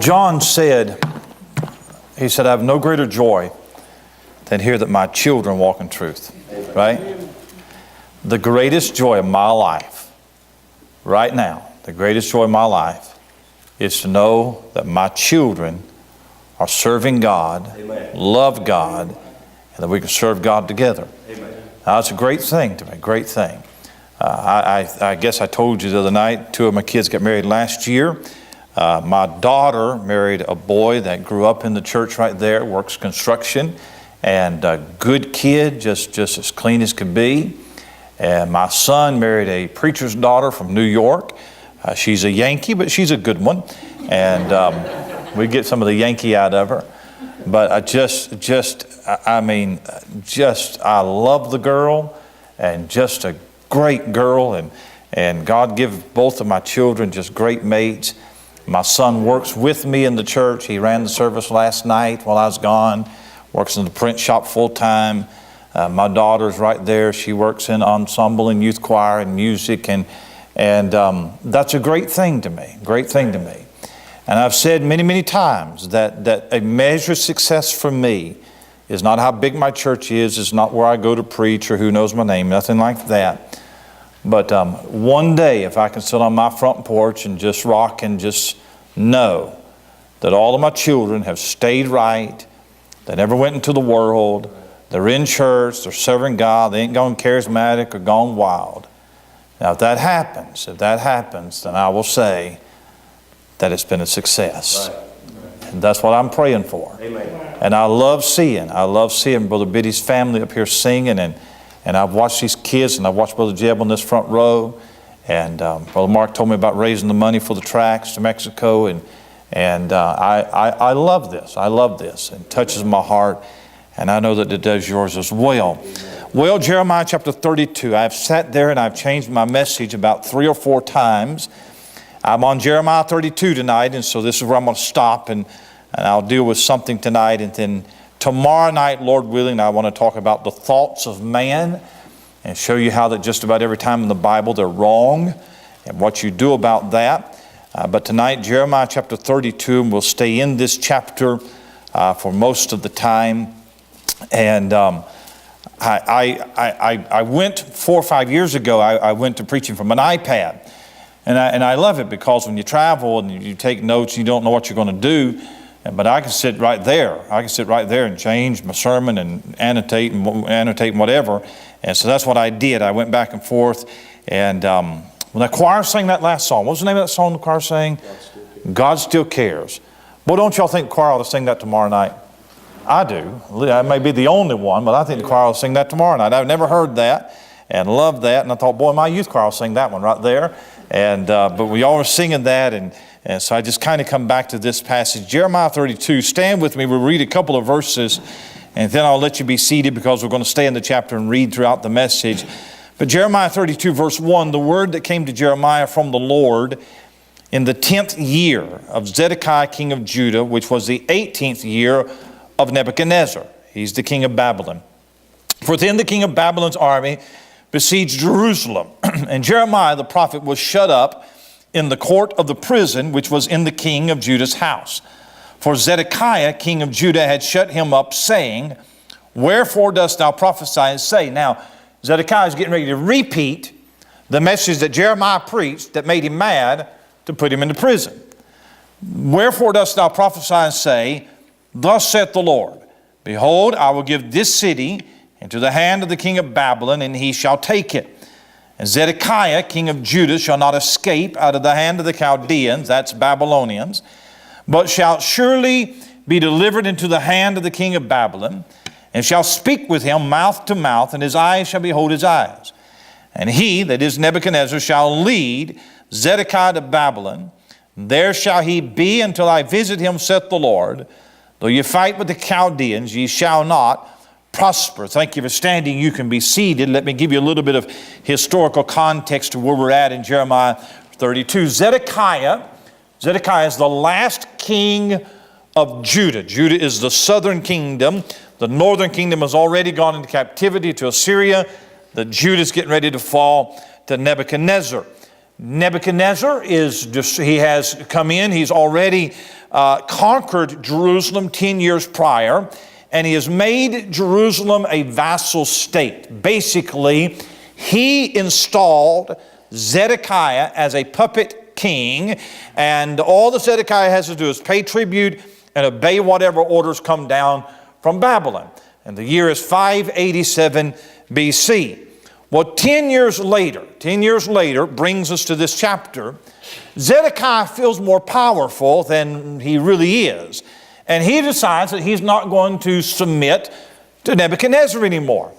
John said, he said, I have no greater joy than hear that my children walk in truth. Right? The greatest joy of my life, right now, the greatest joy of my life is to know that my children are serving God, love God, and that we can serve God together. Now, it's a great thing to me, great thing. I guess I told you the other night, 2 of my kids got married last year. My daughter married a boy that grew up in the church right there, works construction, and a good kid, just as clean as could be. And my son married a preacher's daughter from New York. She's a Yankee, but she's a good one. And we get some of the Yankee out of her. But I love the girl, and just a great girl. And God give both of my children just great mates. My son works with me in the church. He ran the service last night while I was gone. Works in the print shop full time. My daughter's right there. She works in ensemble and youth choir and music. And that's a great thing to me. Great thing to me. And I've said many, many times that a measure of success for me is not how big my church is. It's not where I go to preach or who knows my name. Nothing like that. But one day, if I can sit on my front porch and just rock and just know that all of my children have stayed right, they never went into the world, they're in church, they're serving God, they ain't gone charismatic or gone wild. Now, if that happens, then I will say that it's been a success. Right. And that's what I'm praying for. Amen. And I love seeing Brother Biddy's family up here singing, and I've watched these kids, and I've watched Brother Jeb on this front row, and Brother Mark told me about raising the money for the tracks to Mexico, and I love this. I love this. It touches my heart, and I know that it does yours as well. Well, Jeremiah chapter 32, I've sat there and I've changed my message about 3 or 4 times. I'm on Jeremiah 32 tonight, and so this is where I'm going to stop, and I'll deal with something tonight, and then tomorrow night, Lord willing, I want to talk about the thoughts of man and show you how that just about every time in the Bible they're wrong and what you do about that. But tonight, Jeremiah chapter 32, and we'll stay in this chapter for most of the time. And I went 4 or 5 years ago, I went to preaching from an iPad. And I love it because when you travel and you take notes, you don't know what you're going to do. But I can sit right there. I can sit right there and change my sermon and annotate and whatever. And so that's what I did. I went back and forth. And when the choir sang that last song, what was the name of that song the choir sang? God Still Cares. Well, don't y'all think the choir ought to sing that tomorrow night? I do. I may be the only one, but I think the choir ought to sing that tomorrow night. I've never heard that and loved that. And I thought, boy, my youth choir will sing that one right there. And but we all were singing that, and so I just kind of come back to this passage. Jeremiah 32, stand with me. We'll read a couple of verses, and then I'll let you be seated because we're going to stay in the chapter and read throughout the message. But Jeremiah 32, verse 1, the word that came to Jeremiah from the Lord in the 10th year of Zedekiah, king of Judah, which was the 18th year of Nebuchadnezzar. He's the king of Babylon. For then the king of Babylon's army besieged Jerusalem, and Jeremiah the prophet was shut up in the court of the prison which was in the king of Judah's house. For Zedekiah, king of Judah, had shut him up, saying, Wherefore dost thou prophesy and say? Now, Zedekiah is getting ready to repeat the message that Jeremiah preached that made him mad to put him into prison. Wherefore dost thou prophesy and say, Thus saith the Lord, Behold, I will give this city into the hand of the king of Babylon, and he shall take it. And Zedekiah, king of Judah, shall not escape out of the hand of the Chaldeans, that's Babylonians, but shall surely be delivered into the hand of the king of Babylon, and shall speak with him mouth to mouth, and his eyes shall behold his eyes. And he, that is Nebuchadnezzar, shall lead Zedekiah to Babylon. There shall he be until I visit him, saith the Lord. Though you fight with the Chaldeans, ye shall not prosper. Thank you for standing. You can be seated. Let me give you a little bit of historical context to where we're at in Jeremiah 32. Zedekiah is the last king of Judah. Judah is the southern kingdom. The northern kingdom has already gone into captivity to Assyria. The Judah is getting ready to fall to Nebuchadnezzar. Nebuchadnezzar he has come in. He's already conquered Jerusalem 10 years prior, and he has made Jerusalem a vassal state. Basically, he installed Zedekiah as a puppet king, and all that Zedekiah has to do is pay tribute and obey whatever orders come down from Babylon. And the year is 587 BC. Well, 10 years later brings us to this chapter. Zedekiah feels more powerful than he really is. And he decides that he's not going to submit to Nebuchadnezzar anymore.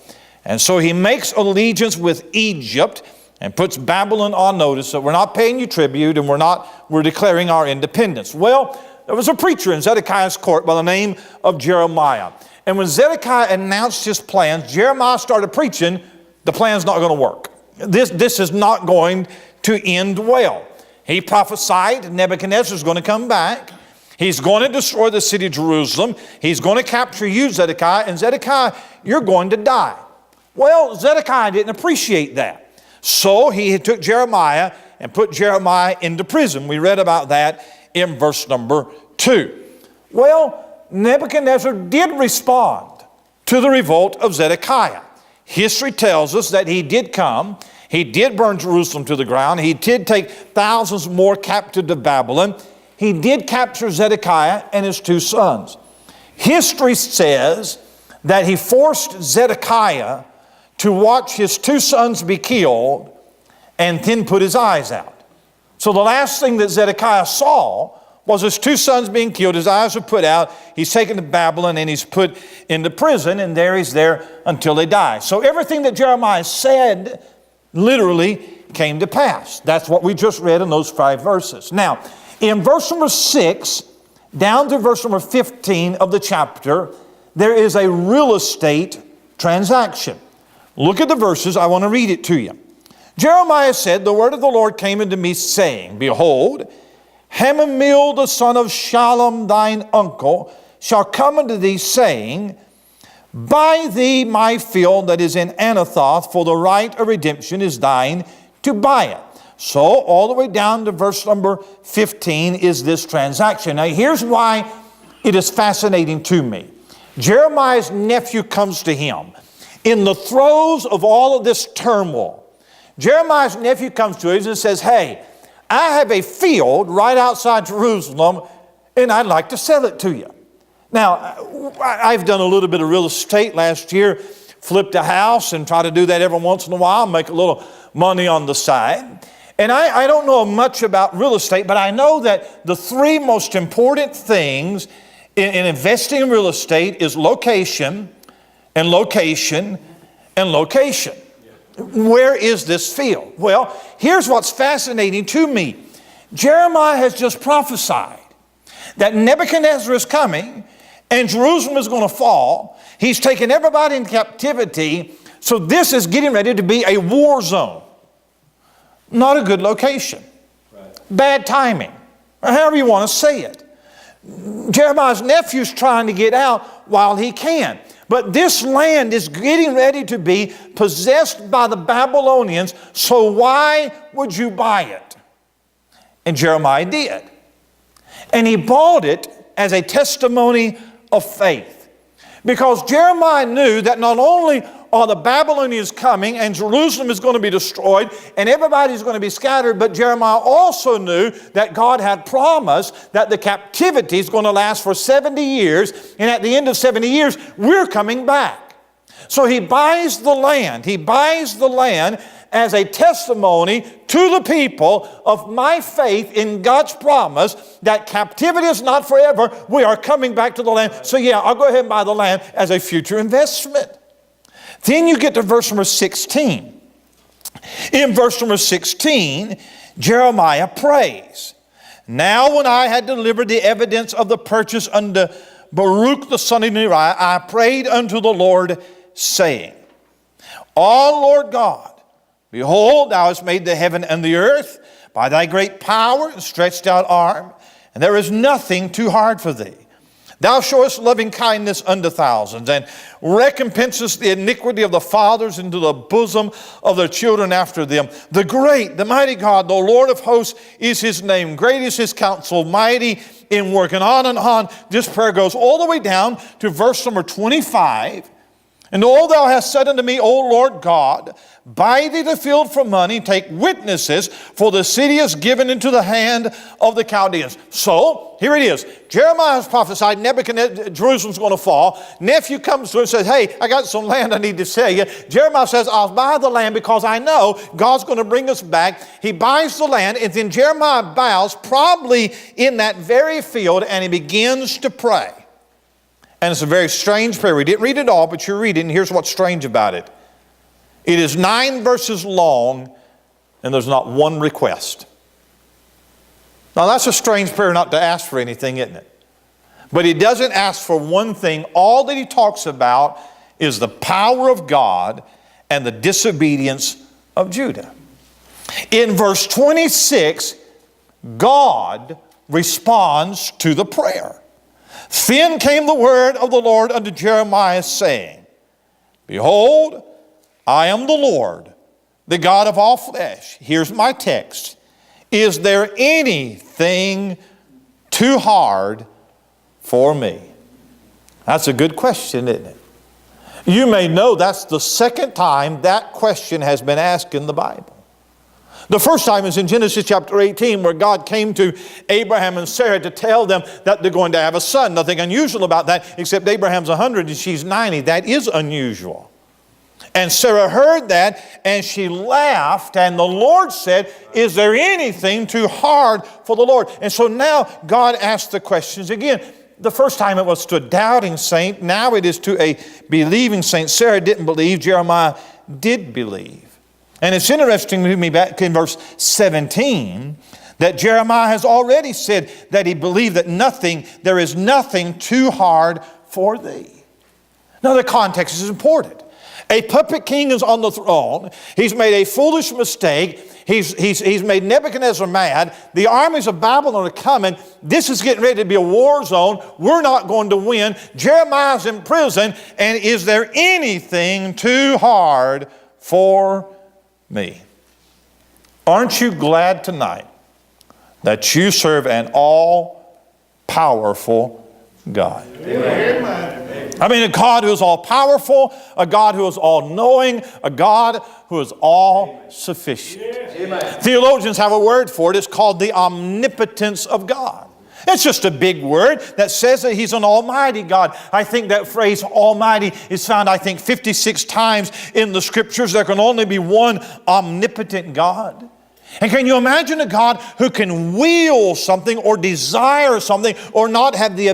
And so he makes allegiance with Egypt and puts Babylon on notice that we're not paying you tribute and we're declaring our independence. Well, there was a preacher in Zedekiah's court by the name of Jeremiah. And when Zedekiah announced his plans, Jeremiah started preaching, the plan's not going to work. This is not going to end well. He prophesied Nebuchadnezzar is going to come back. He's going to destroy the city of Jerusalem. He's going to capture you, Zedekiah, and Zedekiah, you're going to die. Well, Zedekiah didn't appreciate that. So he took Jeremiah and put Jeremiah into prison. We read about that in verse number 2. Well, Nebuchadnezzar did respond to the revolt of Zedekiah. History tells us that he did come. He did burn Jerusalem to the ground. He did take thousands more captive to Babylon. He did capture Zedekiah and his 2 sons. History says that he forced Zedekiah to watch his 2 sons be killed and then put his eyes out. So the last thing that Zedekiah saw was his 2 sons being killed. His eyes were put out. He's taken to Babylon and he's put into prison, and there he's there until they die. So everything that Jeremiah said literally came to pass. That's what we just read in those 5 verses. Now, in verse number 6 down to verse number 15 of the chapter, there is a real estate transaction. Look at the verses. I want to read it to you. Jeremiah said, the word of the Lord came unto me, saying, Behold, Hanamel the son of Shallum thine uncle shall come unto thee, saying, Buy thee my field that is in Anathoth, for the right of redemption is thine to buy it. So all the way down to verse number 15 is this transaction. Now here's why it is fascinating to me. Jeremiah's nephew comes to him in the throes of all of this turmoil. Jeremiah's nephew comes to him and says, Hey, I have a field right outside Jerusalem, and I'd like to sell it to you. Now, I've done a little bit of real estate last year, flipped a house and try to do that every once in a while, make a little money on the side. And I don't know much about real estate, but I know that the 3 most important things in investing in real estate is location and location and location. Where is this field? Well, here's what's fascinating to me. Jeremiah has just prophesied that Nebuchadnezzar is coming and Jerusalem is going to fall. He's taken everybody in captivity. So this is getting ready to be a war zone. Not a good location. Right. Bad timing, or however you want to say it. Jeremiah's nephew's trying to get out while he can. But this land is getting ready to be possessed by the Babylonians, so why would you buy it? And Jeremiah did. And he bought it as a testimony of faith. Because Jeremiah knew that not only are the Babylonians coming and Jerusalem is going to be destroyed and everybody's going to be scattered, but Jeremiah also knew that God had promised that the captivity is going to last for 70 years, and at the end of 70 years, we're coming back. So he buys the land. He buys the land as a testimony to the people of my faith in God's promise that captivity is not forever. We are coming back to the land. So yeah, I'll go ahead and buy the land as a future investment. Then you get to verse number 16. In verse number 16, Jeremiah prays. Now when I had delivered the evidence of the purchase unto Baruch the son of Neriah, I prayed unto the Lord, saying, O Lord God, behold, thou hast made the heaven and the earth by thy great power and stretched out arm, and there is nothing too hard for thee. Thou showest loving kindness unto thousands, and recompensest the iniquity of the fathers into the bosom of their children after them. The great, the mighty God, the Lord of hosts is his name. Great is his counsel, mighty in work. And on. This prayer goes all the way down to verse number 25. And all thou hast said unto me, O Lord God, buy thee the field for money, take witnesses, for the city is given into the hand of the Chaldeans. So, here it is. Jeremiah has prophesied Jerusalem's going to fall. Nephew comes to him and says, hey, I got some land I need to sell you. Jeremiah says, I'll buy the land because I know God's going to bring us back. He buys the land, and then Jeremiah bows, probably in that very field, and he begins to pray. And it's a very strange prayer. We didn't read it all, but you read it, and here's what's strange about it. It is 9 verses long, and there's not one request. Now, that's a strange prayer not to ask for anything, isn't it? But he doesn't ask for one thing. All that he talks about is the power of God and the disobedience of Judah. In verse 26, God responds to the prayer. Then came the word of the Lord unto Jeremiah, saying, Behold, I am the Lord, the God of all flesh. Here's my text. Is there anything too hard for me? That's a good question, isn't it? You may know that's the second time that question has been asked in the Bible. The first time is in Genesis chapter 18, where God came to Abraham and Sarah to tell them that they're going to have a son. Nothing unusual about that, except Abraham's 100 and she's 90. That is unusual. And Sarah heard that and she laughed, and the Lord said, is there anything too hard for the Lord? And so now God asked the questions again. The first time it was to a doubting saint. Now it is to a believing saint. Sarah didn't believe. Jeremiah did believe. And it's interesting to me back in verse 17 that Jeremiah has already said that he believed that there is nothing too hard for thee. Now the context is important. A puppet king is on the throne. He's made a foolish mistake. He's made Nebuchadnezzar mad. The armies of Babylon are coming. This is getting ready to be a war zone. We're not going to win. Jeremiah's in prison. And is there anything too hard for me? Aren't you glad tonight that you serve an all-powerful God? Amen. I mean, a God who is all-powerful, a God who is all-knowing, a God who is all-sufficient. Amen. Theologians have a word for it. It's called the omnipotence of God. It's just a big word that says that He's an almighty God. I think that phrase almighty is found, 56 times in the Scriptures. There can only be one omnipotent God. And can you imagine a God who can will something or desire something or not have the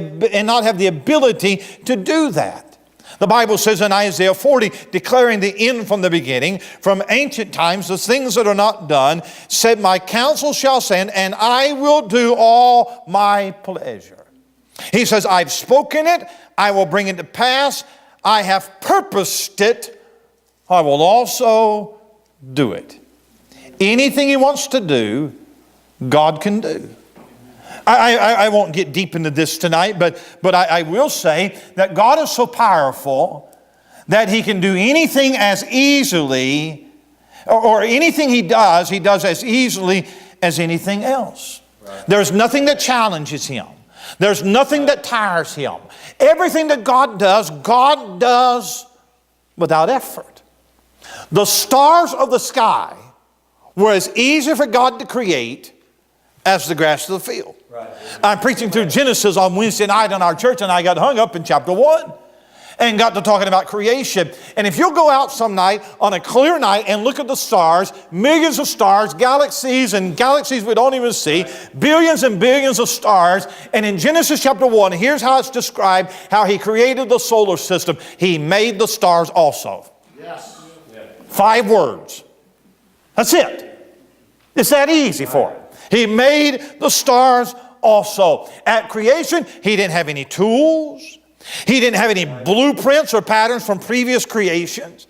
ability to do that? The Bible says in Isaiah 40, declaring the end from the beginning, from ancient times, the things that are not done, said, my counsel shall stand, and I will do all my pleasure. He says, I've spoken it, I will bring it to pass, I have purposed it, I will also do it. Anything He wants to do, God can do. I won't get deep into this tonight, but I will say that God is so powerful that He can do anything as easily, or anything He does as easily as anything else. Right. There's nothing that challenges Him. There's nothing that tires Him. Everything that God does without effort. The stars of the sky were as easy for God to create as the grass of the field. Right. I'm preaching through Genesis on Wednesday night in our church, and I got hung up in chapter 1 and got to talking about creation. And if you'll go out some night on a clear night and look at the stars, millions of stars, galaxies and galaxies we don't even see, billions and billions of stars. And in Genesis chapter 1, here's how it's described, how He created the solar system. He made the stars also. Yes. 5 words. That's it. It's that easy for Him. He made the stars also. At creation, He didn't have any tools. He didn't have any blueprints or patterns from previous creations.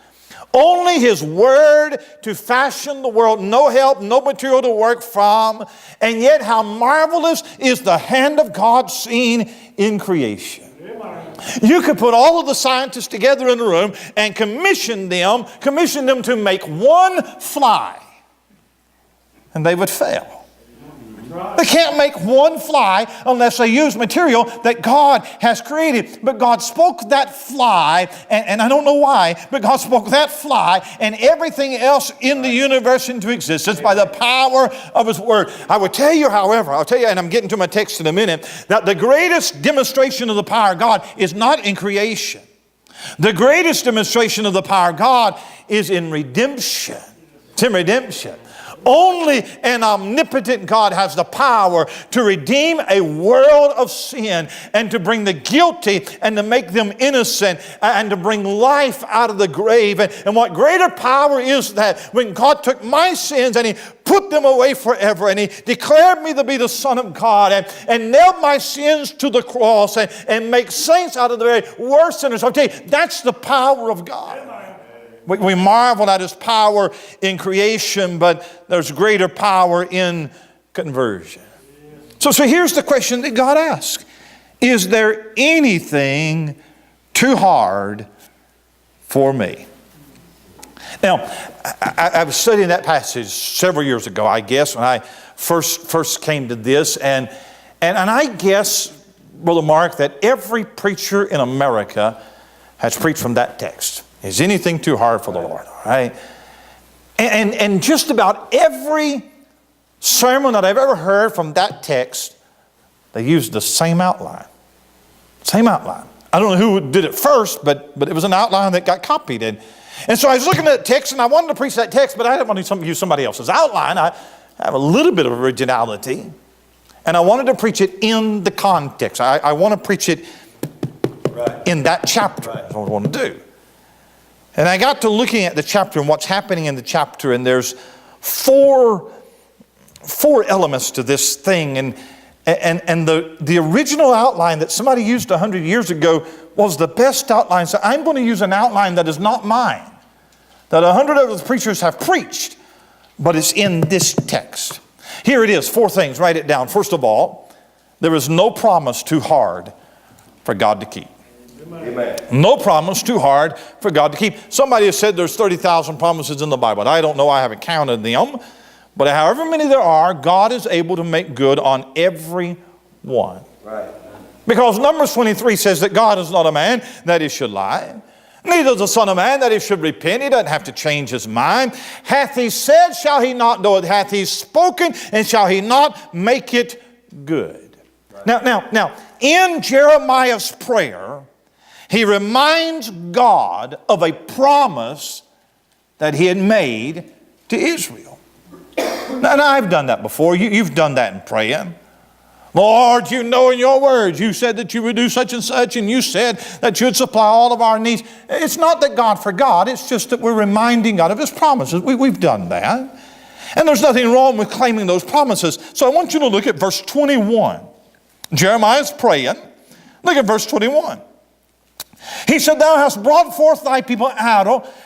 Only His Word to fashion the world. No help, no material to work from. And yet how marvelous is the hand of God seen in creation. You could put all of the scientists together in a room and commission them to make one fly, and they would fail. They can't make one fly unless they use material that God has created. But God spoke that fly, and I don't know why, but God spoke that fly and everything else in the universe into existence by the power of His Word. I will tell you, however, and I'm getting to my text in a minute, that the greatest demonstration of the power of God is not in creation. The greatest demonstration of the power of God is in redemption. It's in redemption. Only an omnipotent God has the power to redeem a world of sin and to bring the guilty and to make them innocent and to bring life out of the grave. And what greater power is that when God took my sins and He put them away forever and He declared me to be the Son of God and nailed my sins to the cross and make saints out of the very worst sinners. I'll tell you, that's the power of God. We marvel at His power in creation, but there's greater power in conversion. So here's the question that God asks. Is there anything too hard for me? Now, I was studying that passage several years ago, I guess, when I first came to this. And I guess, Brother Mark, that every preacher in America has preached from that text. Is anything too hard for the Lord? All right? And just about every sermon that I've ever heard from that text, they used the same outline. Same outline. I don't know who did it first, but it was an outline that got copied. And so I was looking at the text, and I wanted to preach that text, but I didn't want to use somebody else's outline. I have a little bit of originality, and I wanted to preach it in the context. I want to preach it in that chapter. That's what I want to do. And I got to looking at the chapter and what's happening in the chapter, and there's four elements to this thing. And the original outline that somebody used 100 years ago was the best outline. So I'm going to use an outline that is not mine, that 100 other preachers have preached, but it's in this text. Here it is, 4 things. Write it down. First of all, there is no promise too hard for God to keep. Amen. No promise too hard for God to keep. Somebody has said there's 30,000 promises in the Bible. I don't know, I haven't counted them. But however many there are, God is able to make good on every one. Right. Because Numbers 23 says that God is not a man that He should lie. Neither is the Son of Man that He should repent. He doesn't have to change His mind. Hath He said, shall He not do it? Hath He spoken, and shall He not make it good? Right. Now, in Jeremiah's prayer, he reminds God of a promise that He had made to Israel. Now I've done that before. You've done that in praying. Lord, you know in your words, you said that you would do such and such, and you said that you would supply all of our needs. It's not that God forgot. It's just that we're reminding God of His promises. We've done that. And there's nothing wrong with claiming those promises. So I want you to look at verse 21. Jeremiah's praying. Look at verse 21. He said, thou hast brought forth thy people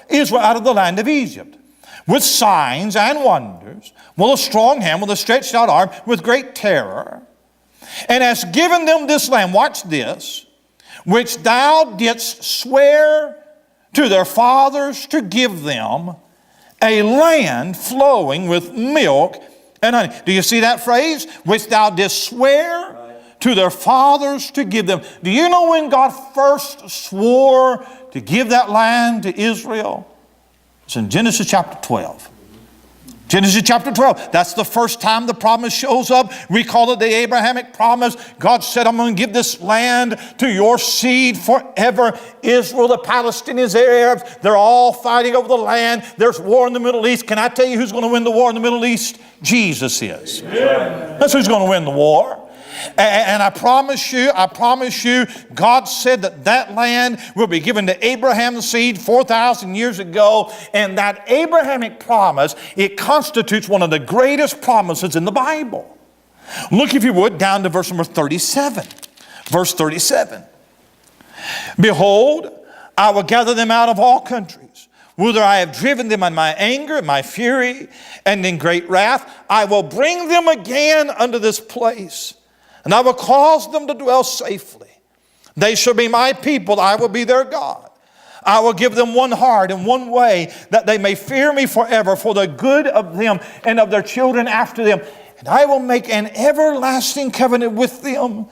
Israel out of the land of Egypt, with signs and wonders, with a strong hand, with a stretched out arm, with great terror, and hast given them this land, watch this, which thou didst swear to their fathers to give them, a land flowing with milk and honey. Do you see that phrase? Which thou didst swear to their fathers to give them. Do you know when God first swore to give that land to Israel? It's in Genesis chapter 12. Genesis chapter 12. That's the first time the promise shows up. We call it the Abrahamic promise. God said, I'm going to give this land to your seed forever. Israel, the Palestinians, the Arabs, they're all fighting over the land. There's war in the Middle East. Can I tell you who's going to win the war in the Middle East? Jesus is. Amen. That's who's going to win the war. And I promise you, God said that land will be given to Abraham's seed 4,000 years ago. And that Abrahamic promise, it constitutes one of the greatest promises in the Bible. Look, if you would, down to verse number 37. Verse 37. Behold, I will gather them out of all countries, whither I have driven them in my anger, in my fury, and in great wrath. I will bring them again unto this place, and I will cause them to dwell safely. They shall be my people. I will be their God. I will give them one heart and one way, that they may fear me forever, for the good of them and of their children after them. And I will make an everlasting covenant with them,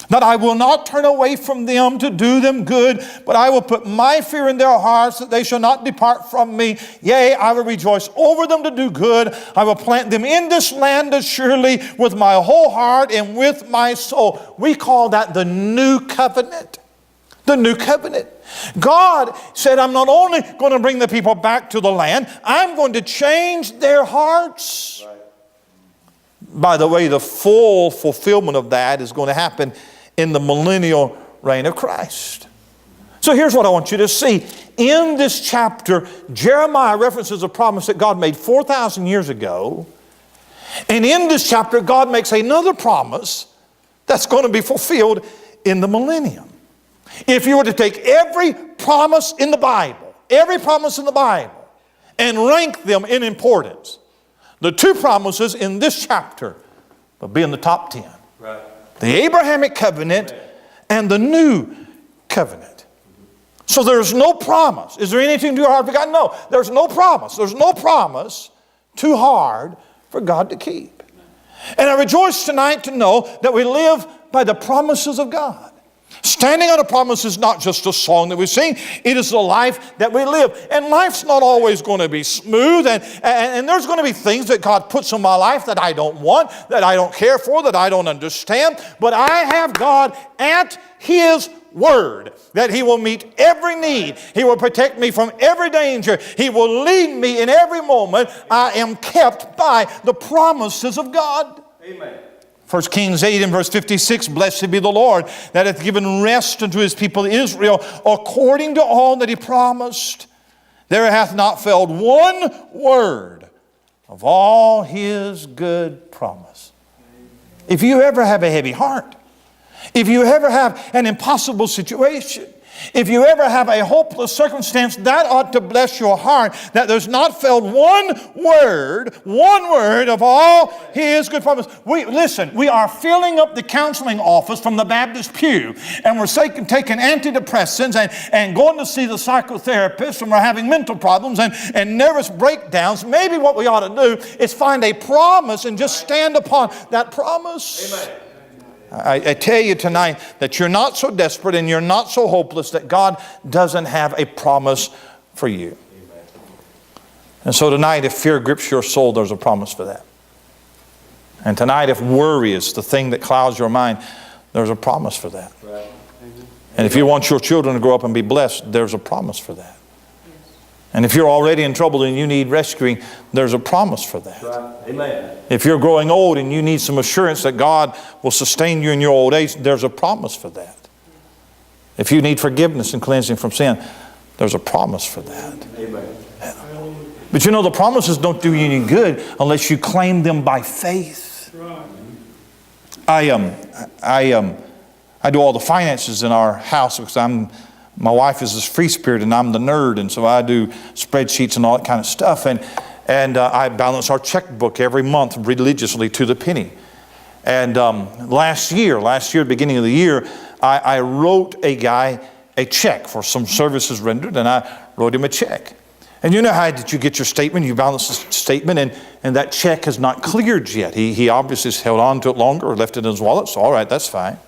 that I will not turn away from them to do them good, but I will put my fear in their hearts, that they shall not depart from me. Yea, I will rejoice over them to do good. I will plant them in this land assuredly with my whole heart and with my soul. We call that the new covenant. The new covenant. God said, I'm not only going to bring the people back to the land, I'm going to change their hearts. Right. By the way, the full fulfillment of that is going to happen in the millennial reign of Christ. So here's what I want you to see. In this chapter, Jeremiah references a promise that God made 4,000 years ago. And in this chapter, God makes another promise that's going to be fulfilled in the millennium. If you were to take every promise in the Bible, and rank them in importance, the two promises in this chapter will be in the top 10. Right. The Abrahamic covenant and the new covenant. So there's no promise. Is there anything too hard for God? No, there's no promise. There's no promise too hard for God to keep. And I rejoice tonight to know that we live by the promises of God. Standing on a promise is not just a song that we sing. It is the life that we live. And life's not always going to be smooth. And there's going to be things that God puts in my life that I don't want, that I don't care for, that I don't understand. But I have God at His word that He will meet every need. He will protect me from every danger. He will lead me in every moment. I am kept by the promises of God. Amen. 1 Kings 8 and verse 56, blessed be the Lord that hath given rest unto His people Israel according to all that He promised. There hath not failed one word of all His good promise. If you ever have a heavy heart, if you ever have an impossible situation, if you ever have a hopeless circumstance, that ought to bless your heart, that there's not failed one word of all His good promise. We are filling up the counseling office from the Baptist pew, and we're taking antidepressants and going to see the psychotherapist, and we're having mental problems and nervous breakdowns. Maybe what we ought to do is find a promise and just stand upon that promise. Amen. I tell you tonight that you're not so desperate and you're not so hopeless that God doesn't have a promise for you. Amen. And so tonight, if fear grips your soul, there's a promise for that. And tonight, if worry is the thing that clouds your mind, there's a promise for that. Right. And if you want your children to grow up and be blessed, there's a promise for that. And if you're already in trouble and you need rescuing, there's a promise for that. Right. Amen. If you're growing old and you need some assurance that God will sustain you in your old age, there's a promise for that. If you need forgiveness and cleansing from sin, there's a promise for that. Amen. But you know, the promises don't do you any good unless you claim them by faith. Right. I do all the finances in our house because my wife is this free spirit and I'm the nerd, and so I do spreadsheets and all that kind of stuff. And I balance our checkbook every month religiously to the penny. And last year, beginning of the year, I wrote a guy a check for some services rendered, and I wrote him a check. And you know how did you get your statement? You balance the statement, and that check has not cleared yet. He obviously has held on to it longer or left it in his wallet, so all right, that's fine.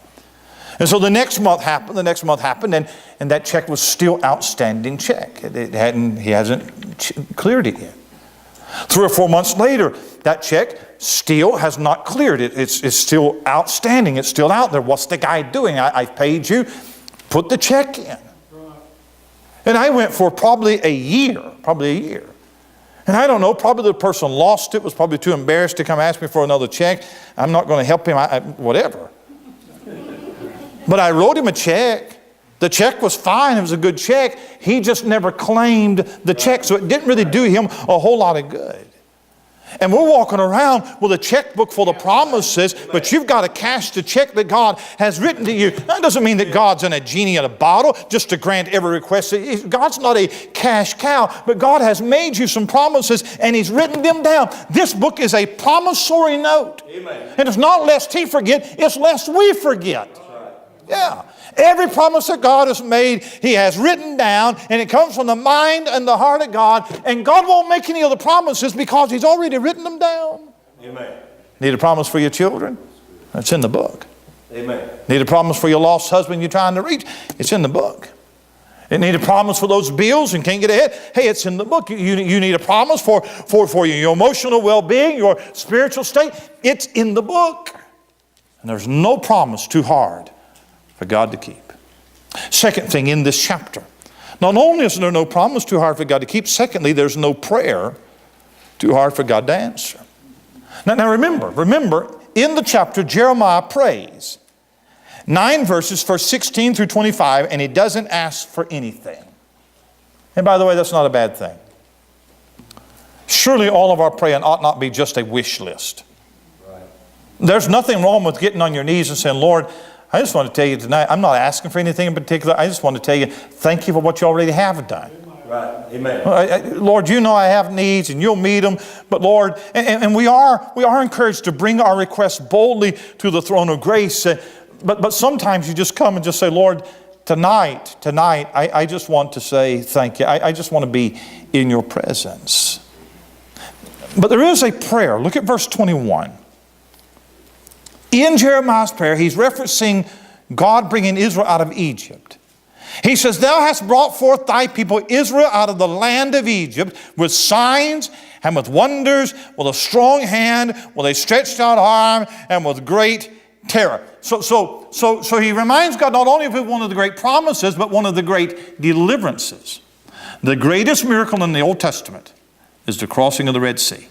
And so the next month happened, and that check was still outstanding check. He hasn't cleared it yet. 3 or 4 months later, that check still has not cleared. It's still outstanding. It's still out there. What's the guy doing? I've paid you. Put the check in. And I went for probably a year. And I don't know, probably the person lost it, was probably too embarrassed to come ask me for another check. I'm not going to help him, whatever. But I wrote him a check. The check was fine. It was a good check. He just never claimed the check, so it didn't really do him a whole lot of good. And we're walking around with a checkbook full of promises, but you've got to cash the check that God has written to you. That doesn't mean that God's a genie in a bottle just to grant every request. God's not a cash cow, but God has made you some promises and He's written them down. This book is a promissory note. Amen. And it's not lest He forget, it's lest we forget. Yeah. Every promise that God has made, He has written down, and it comes from the mind and the heart of God. And God won't make any other promises because He's already written them down. Amen. Need a promise for your children? It's in the book. Amen. Need a promise for your lost husband you're trying to reach? It's in the book. You need a promise for those bills and can't get ahead? Hey, it's in the book. You need a promise for your emotional well-being, your spiritual state. It's in the book. And there's no promise too hard for God to keep. Second thing in this chapter, not only is there no promise too hard for God to keep, secondly, there's no prayer too hard for God to answer. Now remember, in the chapter, Jeremiah prays. 9 verses, verse 16 through 25, and he doesn't ask for anything. And by the way, that's not a bad thing. Surely all of our praying ought not be just a wish list. Right. There's nothing wrong with getting on your knees and saying, Lord, I just want to tell you tonight, I'm not asking for anything in particular. I just want to tell you, thank you for what you already have done. Right. Amen. Lord, you know I have needs and you'll meet them. But Lord, and we are encouraged to bring our requests boldly to the throne of grace. But sometimes you just come and just say, Lord, tonight, I just want to say thank you. I just want to be in your presence. But there is a prayer. Look at verse 21. In Jeremiah's prayer, he's referencing God bringing Israel out of Egypt. He says, Thou hast brought forth thy people Israel out of the land of Egypt with signs and with wonders, with a strong hand, with a stretched out arm, and with great terror. So he reminds God not only of one of the great promises, but one of the great deliverances. The greatest miracle in the Old Testament is the crossing of the Red Sea.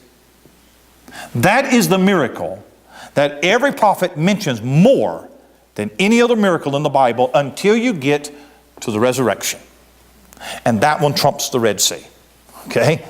That is the miracle that every prophet mentions more than any other miracle in the Bible until you get to the resurrection. And that one trumps the Red Sea. Okay?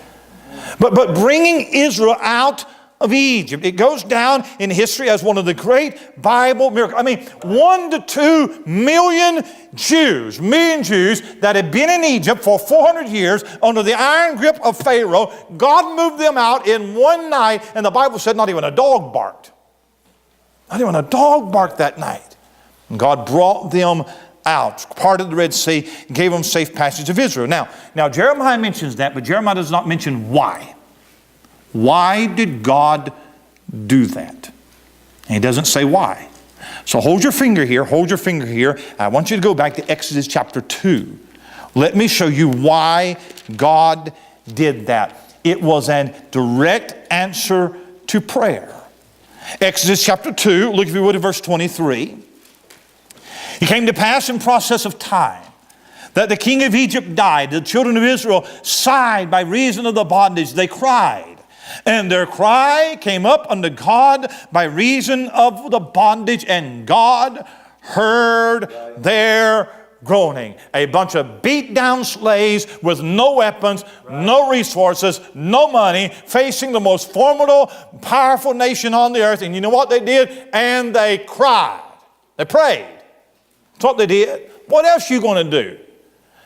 But bringing Israel out of Egypt, it goes down in history as one of the great Bible miracles. 1 to 2 million Jews that had been in Egypt for 400 years under the iron grip of Pharaoh. God moved them out in one night, and the Bible said not even a dog barked. Not even a dog barked that night. And God brought them out, parted the Red Sea, gave them safe passage of Israel. Now Jeremiah mentions that, but Jeremiah does not mention why. Why did God do that? And he doesn't say why. So hold your finger here. I want you to go back to Exodus chapter 2. Let me show you why God did that. It was a direct answer to prayer. Exodus chapter 2, look if you would at verse 23. It came to pass in process of time that the king of Egypt died. The children of Israel sighed by reason of the bondage. They cried. And their cry came up unto God by reason of the bondage, and God heard their groaning. A bunch of beat down slaves with no weapons, no resources, no money, facing the most formidable, powerful nation on the earth. And you know what they did? And they cried. They prayed. That's what they did. What else are you going to do?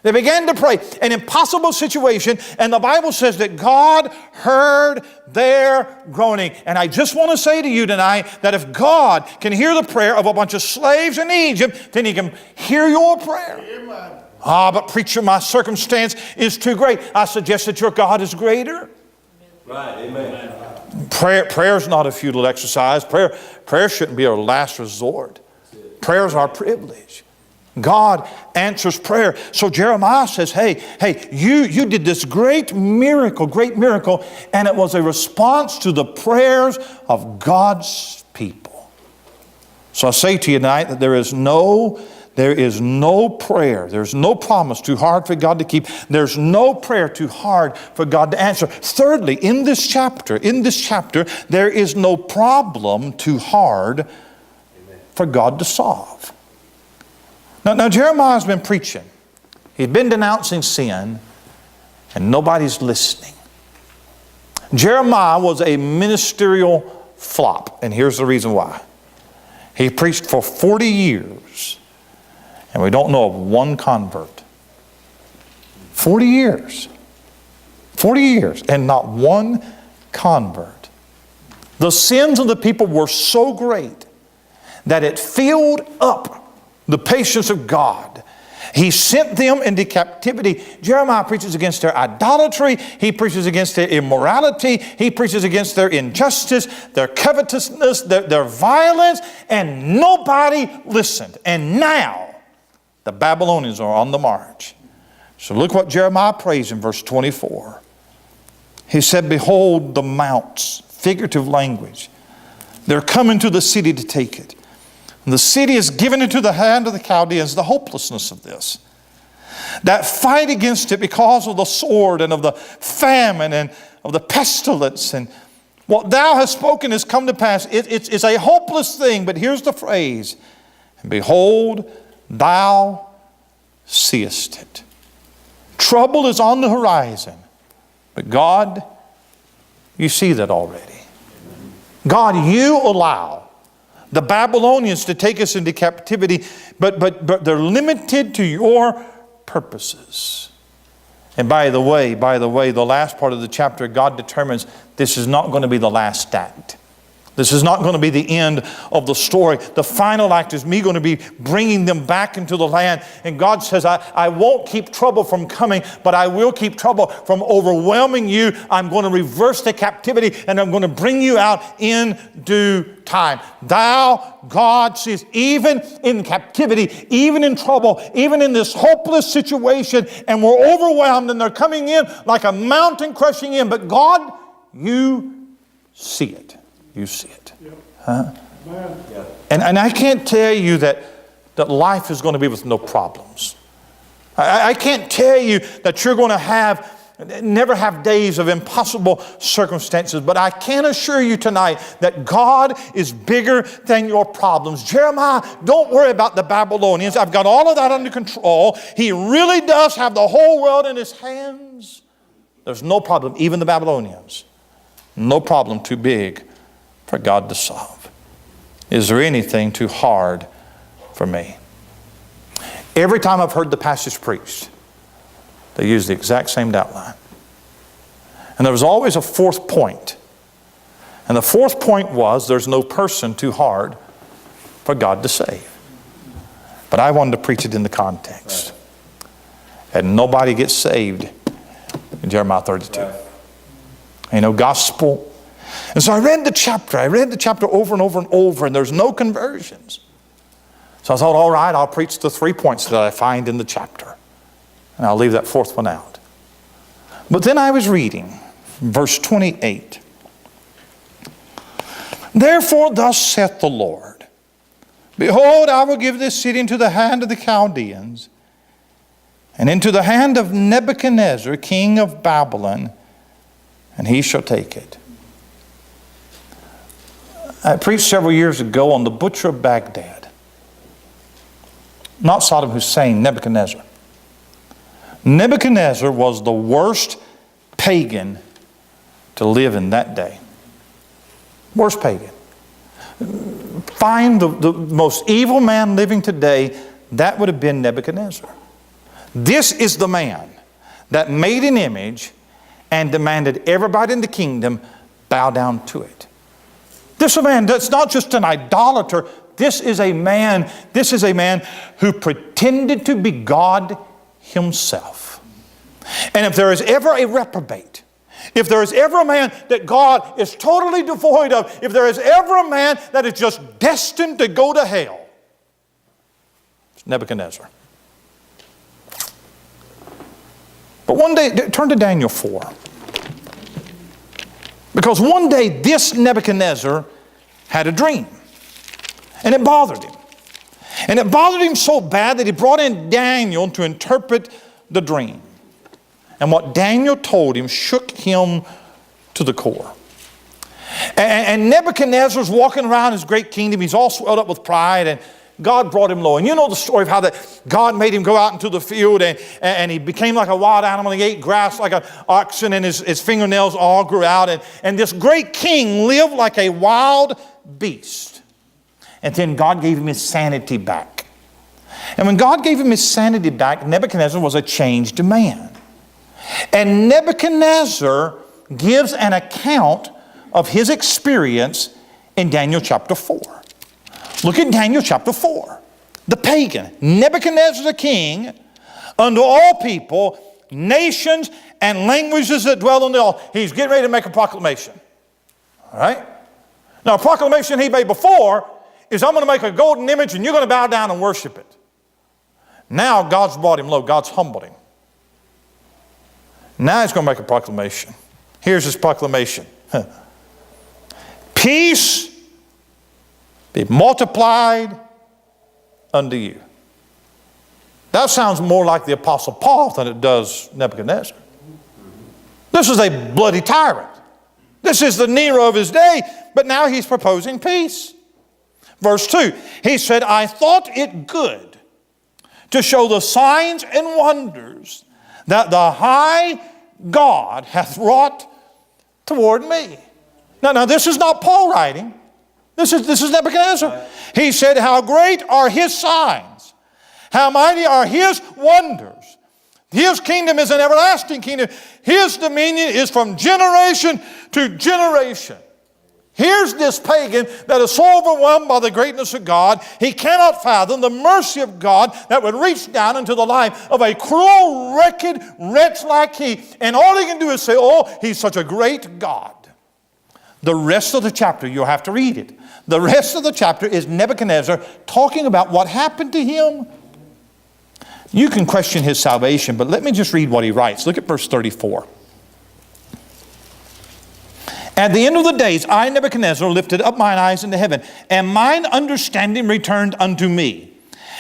They began to pray. An impossible situation, and the Bible says that God heard their groaning. And I just want to say to you tonight that if God can hear the prayer of a bunch of slaves in Egypt, then He can hear your prayer. Amen. But preacher, my circumstance is too great. I suggest that your God is greater. Right, amen. Prayer is not a futile exercise. Prayer shouldn't be our last resort. Prayer is our privilege. God answers prayer. So Jeremiah says, hey, you did this great miracle, and it was a response to the prayers of God's people. So I say to you tonight that there is no prayer, there's no promise too hard for God to keep. There's no prayer too hard for God to answer. Thirdly, in this chapter, there is no problem too hard for God to solve. Now Jeremiah's been preaching. He's been denouncing sin, and nobody's listening. Jeremiah was a ministerial flop, and here's the reason why. He preached for 40 years, and we don't know of one convert. 40 years. 40 years, and not one convert. The sins of the people were so great that it filled up the patience of God. He sent them into captivity. Jeremiah preaches against their idolatry. He preaches against their immorality. He preaches against their injustice, their covetousness, their violence, and nobody listened. And now the Babylonians are on the march. So look what Jeremiah prays in verse 24. He said, behold the mounts, figurative language. They're coming to the city to take it. And the city is given into the hand of the Chaldeans. The hopelessness of this. That fight against it because of the sword and of the famine and of the pestilence. And what thou hast spoken has come to pass. It's a hopeless thing. But here's the phrase. And behold, thou seest it. Trouble is on the horizon. But God, you see that already. God, you allow the Babylonians to take us into captivity, but they're limited to your purposes. And by the way, the last part of the chapter, God determines this is not going to be the last act. This is not going to be the end of the story. The final act is me going to be bringing them back into the land. And God says, I won't keep trouble from coming, but I will keep trouble from overwhelming you. I'm going to reverse the captivity, and I'm going to bring you out in due time. Thou, God, sees, even in captivity, even in trouble, even in this hopeless situation, and we're overwhelmed, and they're coming in like a mountain crushing in. But God, you see it. You see it. Huh? And I can't tell you that life is going to be with no problems. I can't tell you that you're going to never have days of impossible circumstances. But I can assure you tonight that God is bigger than your problems. Jeremiah, don't worry about the Babylonians. I've got all of that under control. He really does have the whole world in his hands. There's no problem, even the Babylonians. No problem too big for God to solve. Is there anything too hard for me? Every time I've heard the passage preached, they use the exact same outline. And there was always a fourth point. And the fourth point was there's no person too hard for God to save. But I wanted to preach it in the context. And nobody gets saved in Jeremiah 32. Ain't no gospel. And so I read the chapter over and over and over, and there's no conversions. So I thought, all right, I'll preach the 3 points that I find in the chapter. And I'll leave that fourth one out. But then I was reading verse 28. Therefore thus saith the Lord, behold, I will give this city into the hand of the Chaldeans, and into the hand of Nebuchadnezzar, king of Babylon, and he shall take it. I preached several years ago on the butcher of Baghdad. Not Saddam Hussein, Nebuchadnezzar. Nebuchadnezzar was the worst pagan to live in that day. Worst pagan. Find the most evil man living today, that would have been Nebuchadnezzar. This is the man that made an image and demanded everybody in the kingdom bow down to it. This is a man that's not just an idolater. This is a man who pretended to be God himself. And if there is ever a reprobate, if there is ever a man that God is totally devoid of, if there is ever a man that is just destined to go to hell, it's Nebuchadnezzar. But one day, turn to Daniel 4. Because one day this Nebuchadnezzar had a dream. And it bothered him. And it bothered him so bad that he brought in Daniel to interpret the dream. And what Daniel told him shook him to the core. And Nebuchadnezzar's walking around his great kingdom. He's all swelled up with pride, and God brought him low. And you know the story of how that God made him go out into the field, and he became like a wild animal. He ate grass like an oxen, and his fingernails all grew out. And this great king lived like a wild beast. And then God gave him his sanity back. And when God gave him his sanity back, Nebuchadnezzar was a changed man. And Nebuchadnezzar gives an account of his experience in Daniel chapter 4. Look at Daniel chapter 4. the pagan, Nebuchadnezzar the king, unto all people, nations, and languages that dwell on the earth. He's getting ready to make a proclamation. All right? Now, a proclamation he made before is, I'm going to make a golden image and you're going to bow down and worship it. Now, God's brought him low. God's humbled him. Now he's going to make a proclamation. Here's his proclamation. Peace be multiplied unto you. That sounds more like the Apostle Paul than it does Nebuchadnezzar. This is a bloody tyrant. This is the Nero of his day, but now he's proposing peace. Verse 2, he said, I thought it good to show the signs and wonders that the high God hath wrought toward me. Now this is not Paul writing. This is Nebuchadnezzar. He said, how great are his signs, how mighty are his wonders. His kingdom is an everlasting kingdom. His dominion is from generation to generation. Here's this pagan that is so overwhelmed by the greatness of God, he cannot fathom the mercy of God that would reach down into the life of a cruel, wicked wretch like he. And all he can do is say, oh, he's such a great God. The rest of the chapter, you'll have to read it. The rest of the chapter is Nebuchadnezzar talking about what happened to him. You can question his salvation, but let me just read what he writes. Look at verse 34. At the end of the days, I, Nebuchadnezzar, lifted up mine eyes into heaven, and mine understanding returned unto me.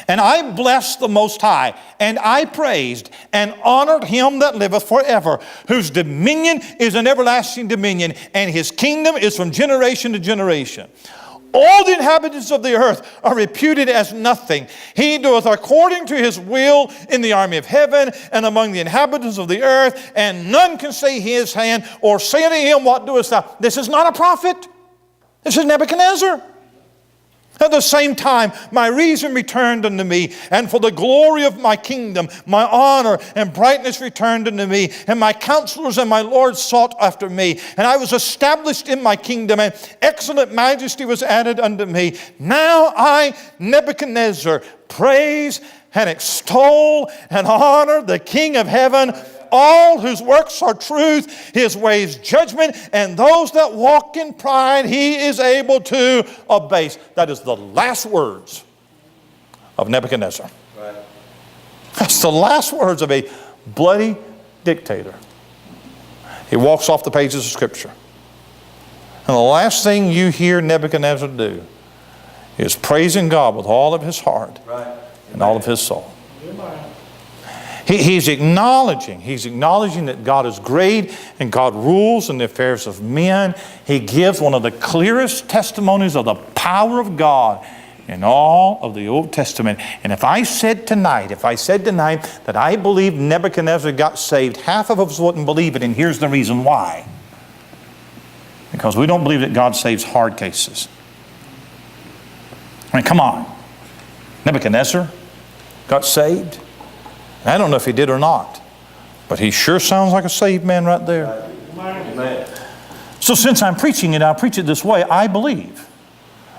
And I blessed the Most High, and I praised and honored him that liveth forever, whose dominion is an everlasting dominion, and his kingdom is from generation to generation. All the inhabitants of the earth are reputed as nothing. He doeth according to his will in the army of heaven and among the inhabitants of the earth, and none can say his hand or say unto him, what doest thou? This is not a prophet. This is Nebuchadnezzar. At the same time, my reason returned unto me, and for the glory of my kingdom, my honor and brightness returned unto me, and my counselors and my lords sought after me. And I was established in my kingdom, and excellent majesty was added unto me. Now I, Nebuchadnezzar, praise and extol and honor the King of heaven, all whose works are truth, his ways judgment, and those that walk in pride he is able to abase. That is the last words of Nebuchadnezzar. Right. That's the last words of a bloody dictator. He walks off the pages of Scripture. And the last thing you hear Nebuchadnezzar do is praising God with all of his heart, right, and all of his soul. Amen. He's acknowledging that God is great and God rules in the affairs of men. He gives one of the clearest testimonies of the power of God in all of the Old Testament. And if I said tonight that I believe Nebuchadnezzar got saved, half of us wouldn't believe it, and here's the reason why. Because we don't believe that God saves hard cases. I mean, come on. Nebuchadnezzar got saved? I don't know if he did or not, but he sure sounds like a saved man right there. Amen. So since I'm preaching it, I'll preach it this way. I believe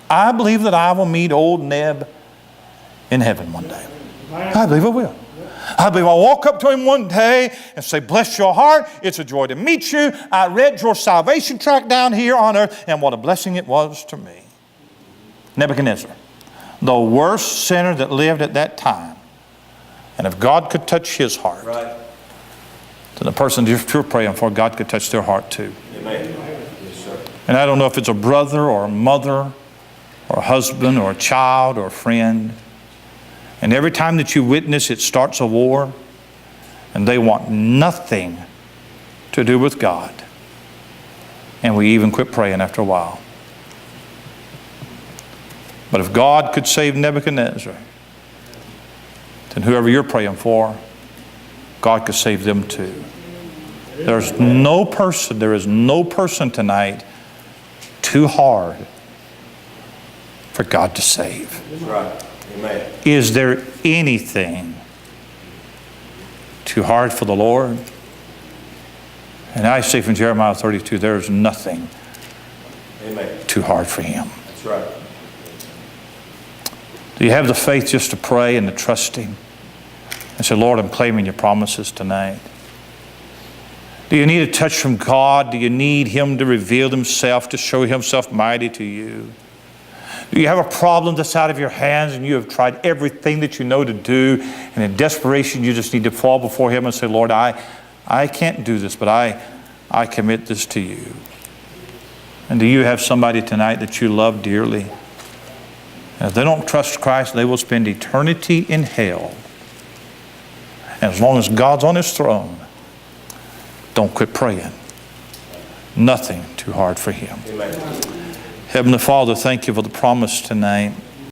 that I will meet old Neb in heaven one day. I believe I will. I believe I'll walk up to him one day and say, bless your heart. It's a joy to meet you. I read your salvation tract down here on earth, and what a blessing it was to me. Nebuchadnezzar, the worst sinner that lived at that time. And if God could touch his heart, right, then the person you're praying for, God could touch their heart too. Amen. Yes, sir. And I don't know if it's a brother or a mother or a husband or a child or a friend. And every time that you witness, it starts a war, and they want nothing to do with God. And we even quit praying after a while. But if God could save Nebuchadnezzar, then whoever you're praying for, God could save them too. There is no person tonight too hard for God to save. That's right. Amen. Is there anything too hard for the Lord? And I say from Jeremiah 32, there is nothing, amen, too hard for him. That's right. Do you have the faith just to pray and to trust Him? And say, Lord, I'm claiming your promises tonight. Do you need a touch from God? Do you need Him to reveal Himself, to show Himself mighty to you? Do you have a problem that's out of your hands and you have tried everything that you know to do, and in desperation you just need to fall before Him and say, Lord, I can't do this, but I commit this to you. And do you have somebody tonight that you love dearly? And if they don't trust Christ, they will spend eternity in hell. And as long as God's on His throne, don't quit praying. Nothing too hard for Him. Amen. Heavenly Father, thank you for the promise tonight